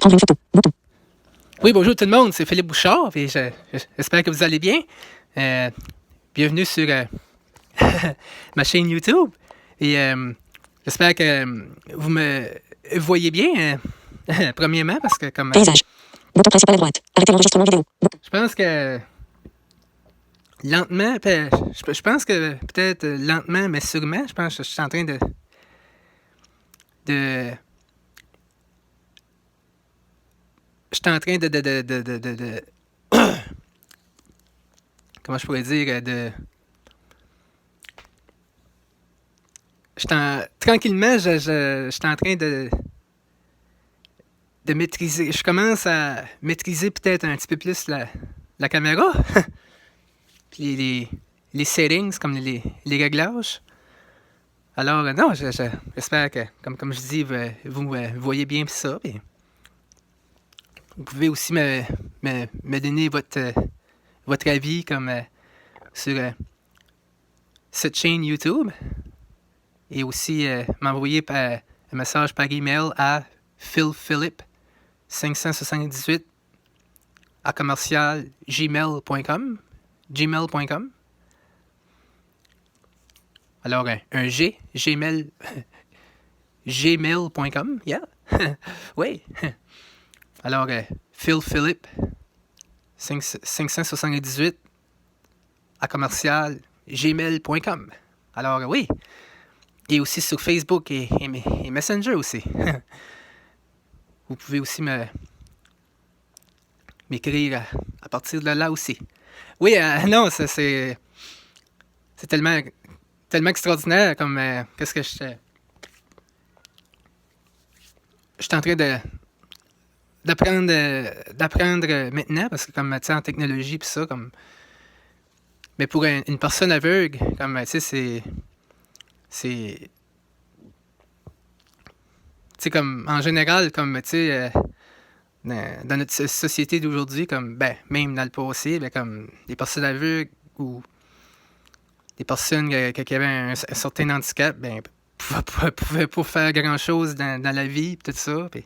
Prendre une photo. Bouton. Oui, bonjour tout le monde, c'est Philippe Bouchard, et j'espère que vous allez bien. Bienvenue sur ma chaîne YouTube. Et j'espère que vous me voyez bien, premièrement, parce que comme... Paysage. Bouton principal à droite. Arrêter l'enregistrement vidéo. Bouton. Je pense que lentement, je pense que peut-être lentement, mais sûrement, je pense que je suis en train de je suis en train de comment je pourrais dire, tranquillement, je suis en train de maîtriser, je commence à maîtriser peut-être un petit peu plus la caméra, puis les settings, comme les réglages. Alors, non, j'espère que, comme je dis, vous voyez bien ça. Puis vous pouvez aussi me donner votre avis comme sur cette chaîne YouTube. Et aussi m'envoyer un message par email à philphilip578 @gmail.com. Gmail.com. Alors, un G, Gmail, gmail.com, yeah. Oui. Alors, philphilip 578 @gmail.com. Alors, oui. Et aussi sur Facebook et Messenger aussi. Vous pouvez aussi m'écrire à partir de là aussi. Oui, non, c'est tellement extraordinaire comme qu'est-ce que je suis en train d'apprendre maintenant, parce que comme tu sais, en technologie pis ça, comme mais pour une personne aveugle, comme tu sais, c'est tu sais, comme en général, comme tu sais, dans notre société d'aujourd'hui, comme ben même dans le passé, ben, comme des personnes aveugles ou des personnes qui avaient un certain handicap, ben pouvaient pas faire grand chose dans la vie, pis tout ça. Pis...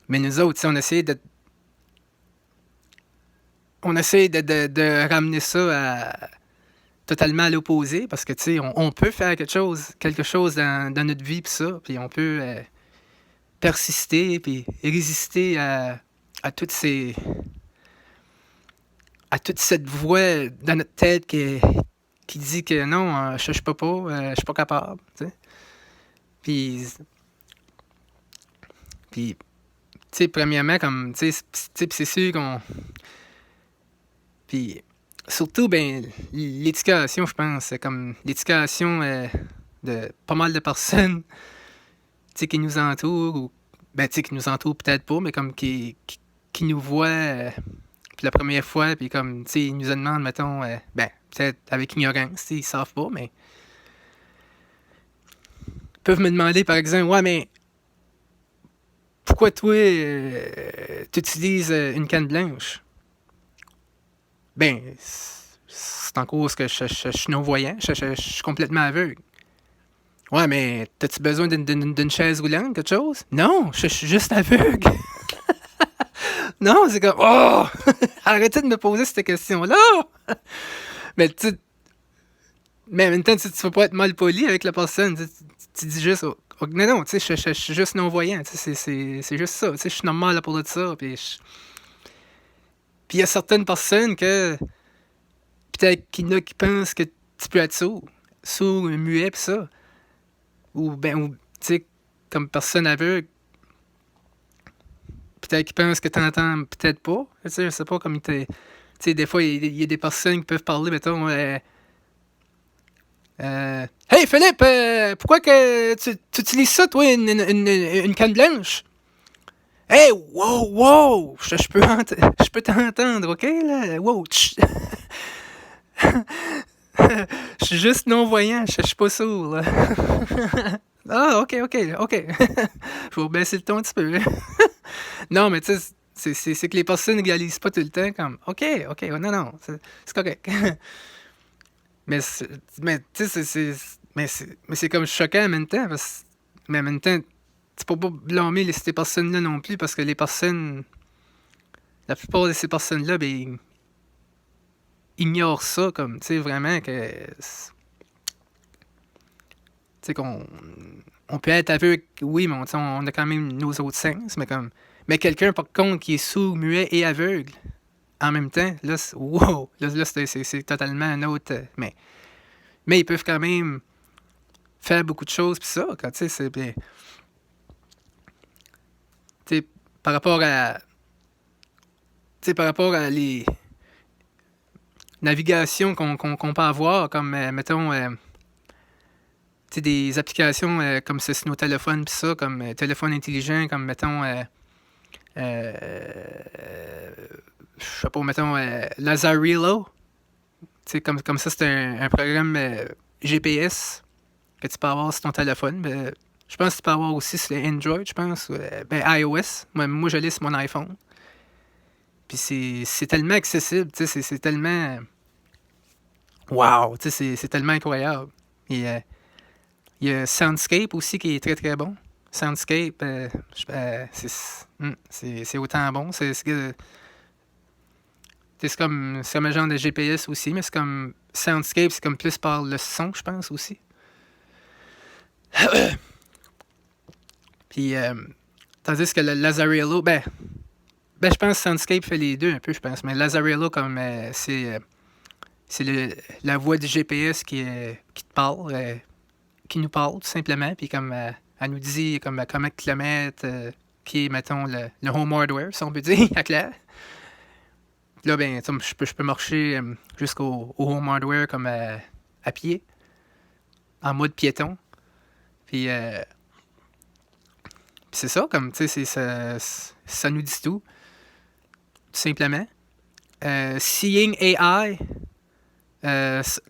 Mais nous autres, on essaie de ramener ça totalement à l'opposé, parce que tu sais, on peut faire quelque chose dans notre vie, pis ça, puis on peut persister, puis résister à toute cette voix dans notre tête qui dit que non, je peux pas, je suis pas capable, tu sais. Puis tu sais, premièrement, comme, tu sais, c'est sûr qu'on... Puis surtout, ben, l'éducation, je pense, c'est comme l'éducation de pas mal de personnes, tu sais, qui nous entourent, ou, ben, tu sais, qui nous entourent peut-être pas, mais comme qui nous voient puis la première fois, puis comme, tu sais, ils nous demandent, mettons, ben, peut-être avec ignorance, ils savent pas, mais ils peuvent me demander, par exemple, ouais, mais pourquoi toi, tu utilises une canne blanche? Ben, c'est en cause que je suis non-voyant, je suis complètement aveugle. Ouais, mais t'as-tu besoin d'une chaise roulante, quelque chose? Non, je suis juste aveugle. Non, c'est comme, oh! Arrêtez de me poser cette question-là! Mais mais en même temps, tu ne peux pas être mal poli avec la personne. Tu dis juste, non, tu sais, je suis juste non-voyant. C'est juste ça. Tu sais, je suis normal à parler de ça. Puis il y a certaines personnes que, peut-être qu'il y en a qui pensent que tu peux être sourd, muet, pis ça. Ou, tu sais, comme personne aveugle, peut-être qu'ils pensent que tu entends peut-être pas. Tu sais, je sais pas, comme tu sais, des fois, il y a des personnes qui peuvent parler, mettons, hey Philippe, pourquoi que tu utilises ça, toi, une canne blanche? Hey, wow, je peux t'entendre, ok, là? Wow, je suis juste non-voyant, je suis pas sourd, là. Ah, ok. Je vais baisser le ton un petit peu. Non, mais tu sais, c'est que les personnes ne réalisent pas tout le temps comme, ok, non, c'est correct. Mais tu sais, mais c'est comme choquant en même temps, mais en même temps, tu peux pas blâmer ces personnes-là non plus, parce que les personnes, la plupart de ces personnes-là, ben, ignorent ça, comme, tu sais, vraiment que, tu sais, on peut être aveugle, oui, mais on a quand même nos autres sens, mais quelqu'un, par contre, qui est sourd, muet et aveugle, en même temps, là, wow, là c'est totalement un autre, mais ils peuvent quand même faire beaucoup de choses, pis ça, quand, tu sais, c'est, tu sais, par rapport à, par rapport à les navigations qu'on peut avoir, comme, mettons, tu sais, des applications comme c'est sur nos téléphones, pis ça, comme téléphone intelligent, comme, mettons, je sais pas, mettons, Lazarillo. Tu sais, comme ça, c'est un programme GPS que tu peux avoir sur ton téléphone. Je pense que tu peux avoir aussi sur Android, je pense. iOS. Moi, je l'ai sur mon iPhone. Puis c'est tellement accessible, tu sais, c'est tellement... Wow! Tu sais, c'est tellement incroyable. Et il y a Soundscape aussi qui est très très bon. Soundscape, c'est autant bon. C'est comme un genre de GPS aussi, mais c'est comme Soundscape, c'est comme plus par le son, je pense aussi. Puis, tandis que le Lazarillo, je pense que Soundscape fait les deux un peu, je pense. Mais Lazarillo, comme c'est la voix du GPS qui te parle, qui nous parle tout simplement, puis comme elle nous dit comme à combien de kilomètres, qui est, mettons, le home hardware, si on peut dire, à clair. Là, ben, je peux marcher jusqu'au home hardware comme à pied, en mode piéton. Puis, c'est ça, comme, tu sais, ça nous dit tout simplement. Seeing AI,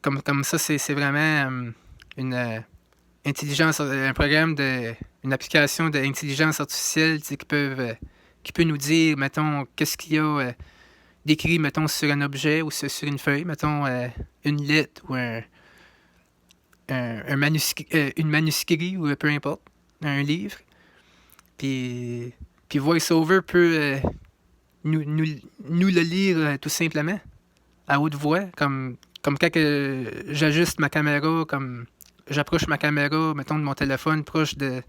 comme ça, c'est vraiment une intelligence, un programme une application d'intelligence artificielle, tu sais, qui peut nous dire, mettons, qu'est-ce qu'il y a d'écrit, mettons, sur un objet ou sur une feuille, mettons, une lettre ou une manuscrit ou peu importe, un livre. Puis VoiceOver peut nous le lire tout simplement, à haute voix, comme quand j'ajuste ma caméra, comme j'approche ma caméra, mettons, de mon téléphone proche de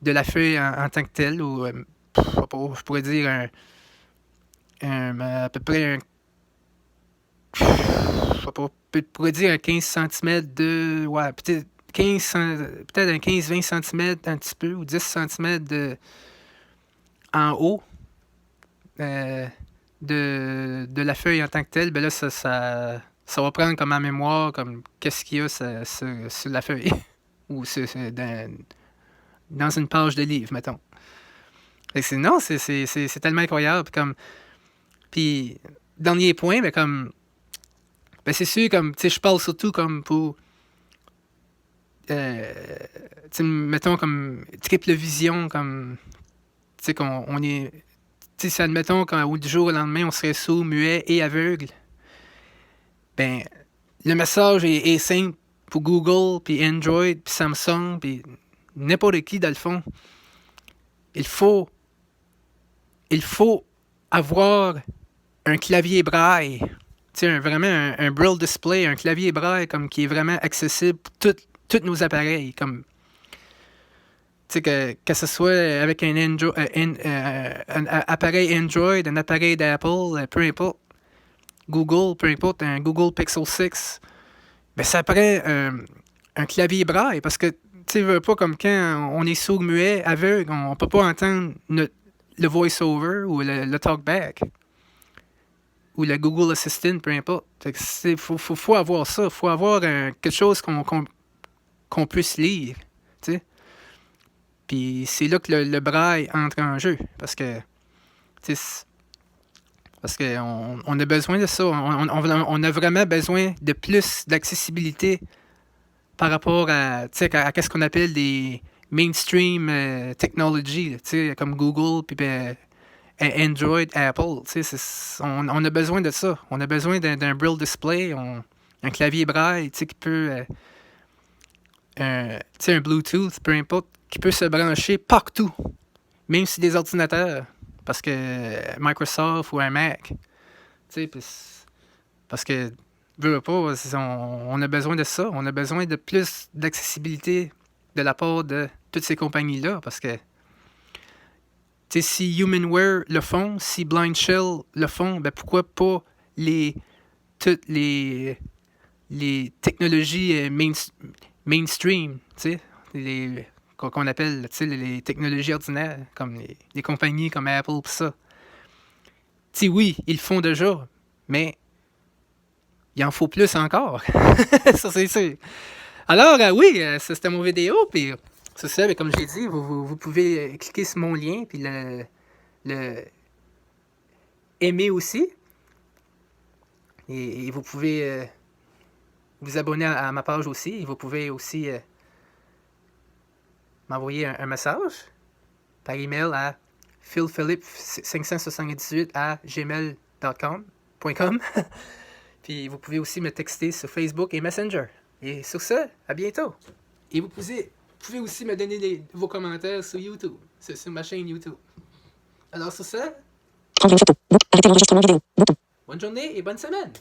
la feuille en tant que telle, ou je pourrais dire à peu près je pourrais dire un 15 cm de... Ouais, peut-être un 15-20 cm un petit peu, ou 10 cm en haut de la feuille en tant que telle. Ben là, ça va prendre comme en mémoire comme qu'est-ce qu'il y a sur la feuille. Ou dans une page de livre, mettons. Non, c'est tellement incroyable. Puis, dernier point, c'est sûr, comme, tu sais, je parle surtout comme pour, mettons, comme, triple vision, comme, tu sais, on est, tu sais, admettons, du jour au lendemain, on serait sourd, muet et aveugle. Ben, le message est simple pour Google, puis Android, puis Samsung, puis n'importe qui, dans le fond. Il faut avoir un clavier braille. Tu sais, vraiment un Braille display, un clavier braille comme qui est vraiment accessible pour tous nos appareils. Comme, tu sais, que ce soit avec un appareil Android, un appareil d'Apple, peu importe, Google, peu importe, un Google Pixel 6, ben ça prend un clavier braille, parce que, tu sais, veux pas, comme quand on est sourd, muet, aveugle, on peut pas entendre le voice-over ou le talkback. Ou le Google Assistant, peu importe. Il faut avoir ça. Il faut avoir quelque chose qu'on puisse lire. T'sais. Puis c'est là que le braille entre en jeu. Parce que on a besoin de ça. On a vraiment besoin de plus d'accessibilité par rapport à ce qu'on appelle des mainstream technology, comme Google, puis Android, Apple, on a besoin de ça. On a besoin d'un Braille display, un clavier braille, qui peut, un Bluetooth, peu importe, qui peut se brancher partout, même sur des ordinateurs, parce que Microsoft ou un Mac. Tu sais, parce que, veux pas, on a besoin de ça. On a besoin de plus d'accessibilité de la part de toutes ces compagnies-là, parce que si Humanware le font, si Blind Shell le font, ben pourquoi pas toutes les technologies mainstream, qu'on appelle les technologies ordinaires, comme les compagnies comme Apple pis ça. Oui, ils le font déjà, mais il en faut plus encore. Ça, c'est sûr. Alors, oui, ça, c'était mon vidéo, puis c'est ça, mais comme j'ai dit, vous pouvez cliquer sur mon lien, puis le aimer aussi. Et vous pouvez vous abonner à ma page aussi. Et vous pouvez aussi m'envoyer un message par email à philphilippe578@gmail.com. Puis vous pouvez aussi me texter sur Facebook et Messenger. Et sur ça, à bientôt. Et vous pouvez aussi me donner vos commentaires sur YouTube, sur ma chaîne YouTube. Alors sur ça, Prendre une photo. Arrêter l'enregistrement vidéo. Bouton. bonne journée et bonne semaine.